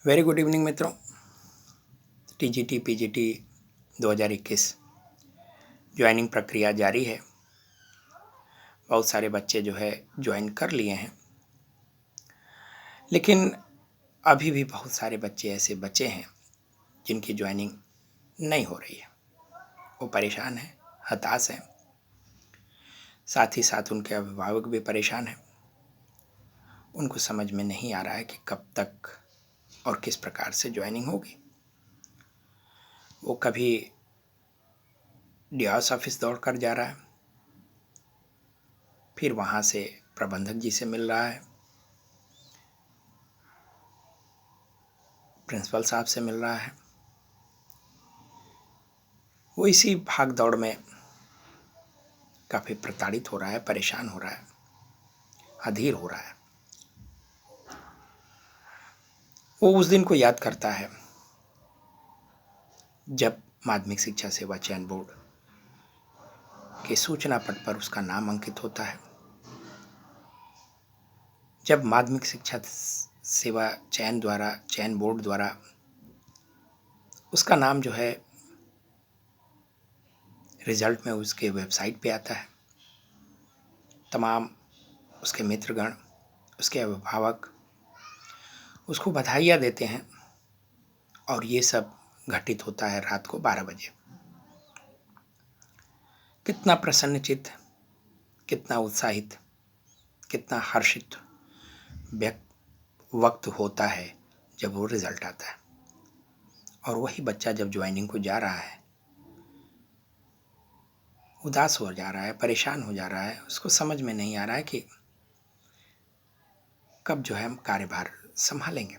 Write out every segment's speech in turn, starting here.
Very good evening मित्रों। TGT PGT 2021 joining प्रक्रिया जारी है। बहुत सारे बच्चे जो है ज्वाइन कर लिए हैं, लेकिन अभी भी बहुत सारे बच्चे ऐसे बचे हैं जिनकी ज्वाइनिंग नहीं हो रही है। वो परेशान हैं, हताश हैं, साथ ही साथ उनके अभिभावक भी परेशान हैं। उनको समझ में नहीं आ रहा है कि कब तक और किस प्रकार से ज्वाइनिंग होगी। वो कभी डीआरएस ऑफिस दौड़ कर जा रहा है, फिर वहाँ से प्रबंधक जी से मिल रहा है, प्रिंसिपल साहब से मिल रहा है। वो इसी भाग दौड़ में काफ़ी प्रताड़ित हो रहा है, परेशान हो रहा है, अधीर हो रहा है। वो उस दिन को याद करता है जब माध्यमिक शिक्षा सेवा चयन बोर्ड के सूचना पट पर उसका नाम अंकित होता है। जब माध्यमिक शिक्षा सेवा चयन बोर्ड द्वारा उसका नाम जो है रिजल्ट में उसके वेबसाइट पे आता है, तमाम उसके मित्रगण, उसके अभिभावक उसको बधाइयाँ देते हैं। और ये सब घटित होता है रात को 12 बजे। कितना प्रसन्नचित्त, कितना उत्साहित, कितना हर्षित वक्त होता है जब वो रिजल्ट आता है। और वही बच्चा जब ज्वाइनिंग को जा रहा है, उदास हो जा रहा है, परेशान हो जा रहा है। उसको समझ में नहीं आ रहा है कि कब जो है हम कार्यभार संभालेंगे।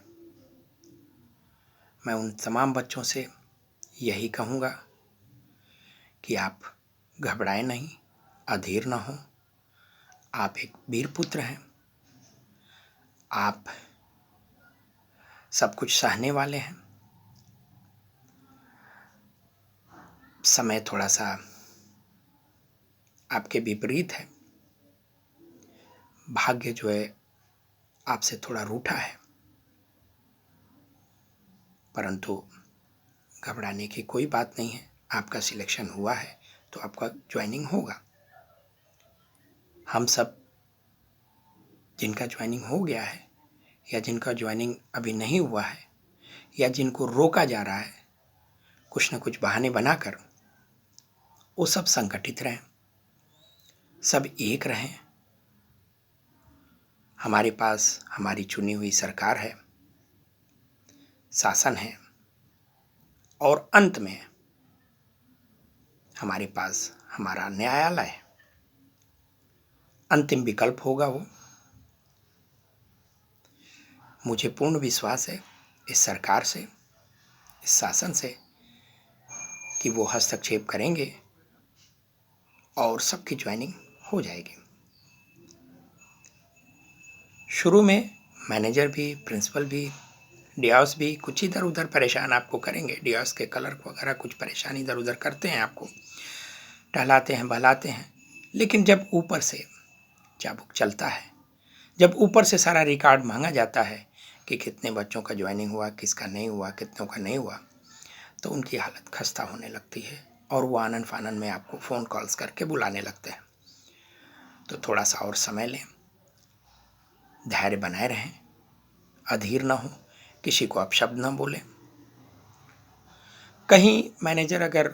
मैं उन तमाम बच्चों से यही कहूँगा कि आप घबराएं नहीं, अधीर ना हो। आप एक वीर पुत्र हैं, आप सब कुछ सहने वाले हैं। समय थोड़ा सा आपके विपरीत है, भाग्य जो है आपसे थोड़ा रूठा है, परंतु घबराने की कोई बात नहीं है। आपका सिलेक्शन हुआ है तो आपका ज्वाइनिंग होगा। हम सब जिनका ज्वाइनिंग हो गया है या जिनका ज्वाइनिंग अभी नहीं हुआ है या जिनको रोका जा रहा है कुछ न कुछ बहाने बनाकर, वो सब संगठित रहें, सब एक रहें। हमारे पास हमारी चुनी हुई सरकार है, शासन है, और अंत में हमारे पास हमारा न्यायालय है। अंतिम विकल्प होगा वो। मुझे पूर्ण विश्वास है इस सरकार से, इस शासन से, कि वो हस्तक्षेप करेंगे और सबकी ज्वाइनिंग हो जाएगी। शुरू में मैनेजर भी, प्रिंसिपल भी, डीआरएस भी कुछ इधर उधर परेशान आपको करेंगे। डीआरएस के क्लर्क वगैरह कुछ परेशानी इधर उधर करते हैं, आपको टहलाते हैं, बहलाते हैं। लेकिन जब ऊपर से चाबुक चलता है, जब ऊपर से सारा रिकॉर्ड मांगा जाता है कि कितने बच्चों का ज्वाइनिंग हुआ, किसका नहीं हुआ, कितनों का नहीं हुआ, तो उनकी हालत खस्ता होने लगती है और वो आनन फानन में आपको फ़ोन कॉल्स करके बुलाने लगते हैं। तो थोड़ा सा और समय लें, धैर्य बनाए रहें, अधीर ना हो, किसी को अपशब्द ना बोलें। कहीं मैनेजर अगर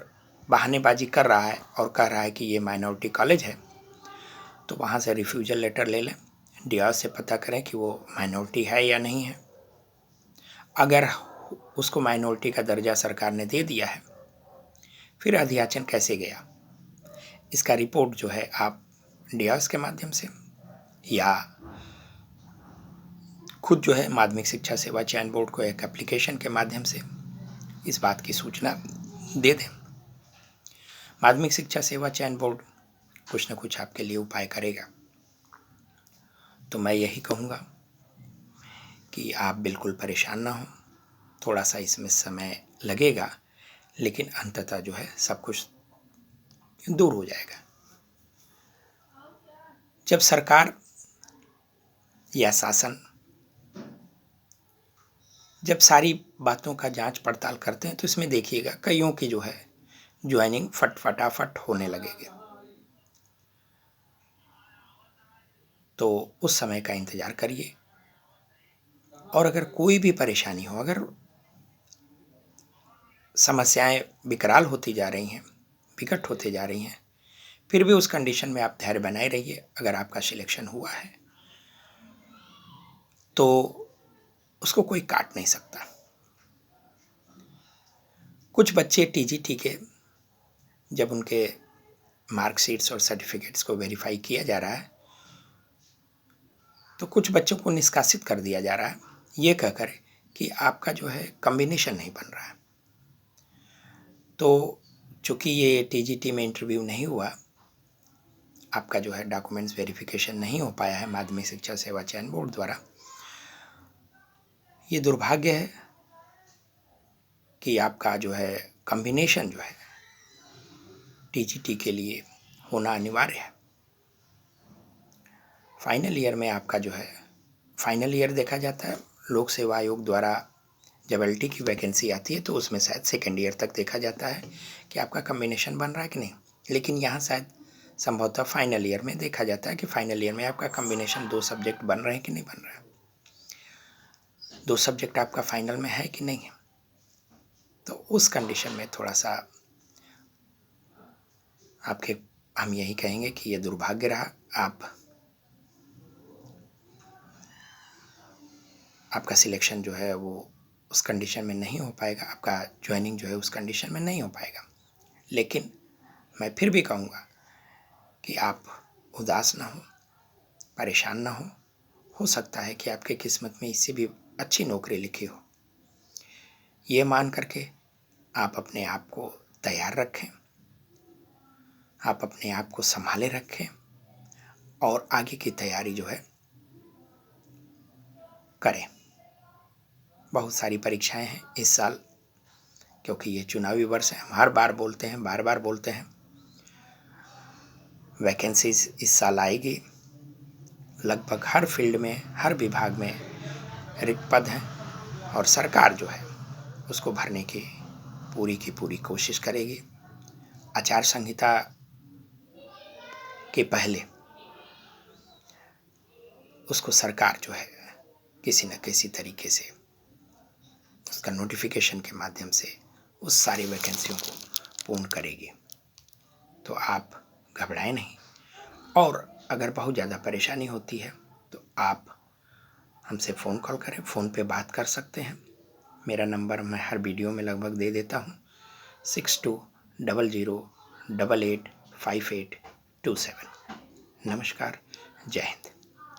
बहानेबाजी कर रहा है और कह रहा है कि ये माइनॉरिटी कॉलेज है, तो वहाँ से रिफ्यूजल लेटर ले लें, डीआर से पता करें कि वो माइनॉरिटी है या नहीं है। अगर उसको माइनॉरिटी का दर्जा सरकार ने दे दिया है, फिर अध्याचन कैसे गया, इसका रिपोर्ट जो है आप डीआरएस के माध्यम से या खुद जो है माध्यमिक शिक्षा सेवा चयन बोर्ड को एक एप्लीकेशन के माध्यम से इस बात की सूचना दे दें। माध्यमिक शिक्षा सेवा चयन बोर्ड कुछ न कुछ आपके लिए उपाय करेगा। तो मैं यही कहूँगा कि आप बिल्कुल परेशान ना हो। थोड़ा सा इसमें समय लगेगा, लेकिन अंततः जो है सब कुछ दूर हो जाएगा। जब सरकार या शासन जब सारी बातों का जांच पड़ताल करते हैं तो इसमें देखिएगा कईयों की जो है ज्वाइनिंग फटाफट होने लगेगी। तो उस समय का इंतज़ार करिए, और अगर कोई भी परेशानी हो, अगर समस्याएं विकराल होती जा रही हैं, विकट होते जा रही हैं, फिर भी उस कंडीशन में आप धैर्य बनाए रहिए। अगर आपका सिलेक्शन हुआ है तो उसको कोई काट नहीं सकता। कुछ बच्चे टीजीटी के जब उनके मार्कशीट्स और सर्टिफिकेट्स को वेरीफाई किया जा रहा है तो कुछ बच्चों को निष्कासित कर दिया जा रहा है ये कहकर कि आपका जो है कॉम्बिनेशन नहीं बन रहा है। तो चूँकि ये टीजीटी में इंटरव्यू नहीं हुआ, आपका जो है डॉक्यूमेंट्स वेरिफिकेशन नहीं हो पाया है माध्यमिक शिक्षा सेवा चयन बोर्ड द्वारा, ये दुर्भाग्य है कि आपका जो है कॉम्बिनेशन जो है टीजीटी के लिए होना अनिवार्य है। फाइनल ईयर में आपका जो है फाइनल ईयर देखा जाता है लोक सेवा आयोग द्वारा। जब एलटी की वैकेंसी आती है तो उसमें शायद सेकेंड ईयर तक देखा जाता है कि आपका कॉम्बिनेशन बन रहा है कि नहीं, लेकिन यहाँ शायद संभवतः फाइनल ईयर में देखा जाता है कि फाइनल ईयर में आपका कॉम्बिनेशन 2 सब्जेक्ट बन रहे हैं कि नहीं बन रहा है, 2 सब्जेक्ट आपका फाइनल में है कि नहीं है। तो उस कंडीशन में थोड़ा सा हम यही कहेंगे कि ये दुर्भाग्य रहा। आपका सिलेक्शन जो है वो उस कंडीशन में नहीं हो पाएगा, आपका ज्वाइनिंग जो है उस कंडीशन में नहीं हो पाएगा। लेकिन मैं फिर भी कहूँगा कि आप उदास ना हो, परेशान ना हो सकता है कि आपके किस्मत में इससे भी अच्छी नौकरी लिखी हो। ये मान करके आप अपने आप को तैयार रखें, आप अपने आप को संभाले रखें और आगे की तैयारी जो है करें। बहुत सारी परीक्षाएं हैं इस साल, क्योंकि ये चुनावी वर्ष है। हम बार बार बोलते हैं वैकेंसीज इस साल आएगी। लगभग हर फील्ड में, हर विभाग में रिक्त पद हैं और सरकार जो है उसको भरने की पूरी कोशिश करेगी। आचार संहिता के पहले उसको सरकार जो है किसी न किसी तरीके से उसका नोटिफिकेशन के माध्यम से उस सारी वैकेंसियों को पूर्ण करेगी। तो आप घबराएं नहीं, और अगर बहुत ज़्यादा परेशानी होती है तो आप हमसे फ़ोन कॉल करें, फ़ोन पे बात कर सकते हैं। मेरा नंबर मैं हर वीडियो में लगभग दे देता हूँ, 6200885827। नमस्कार, जय हिंद।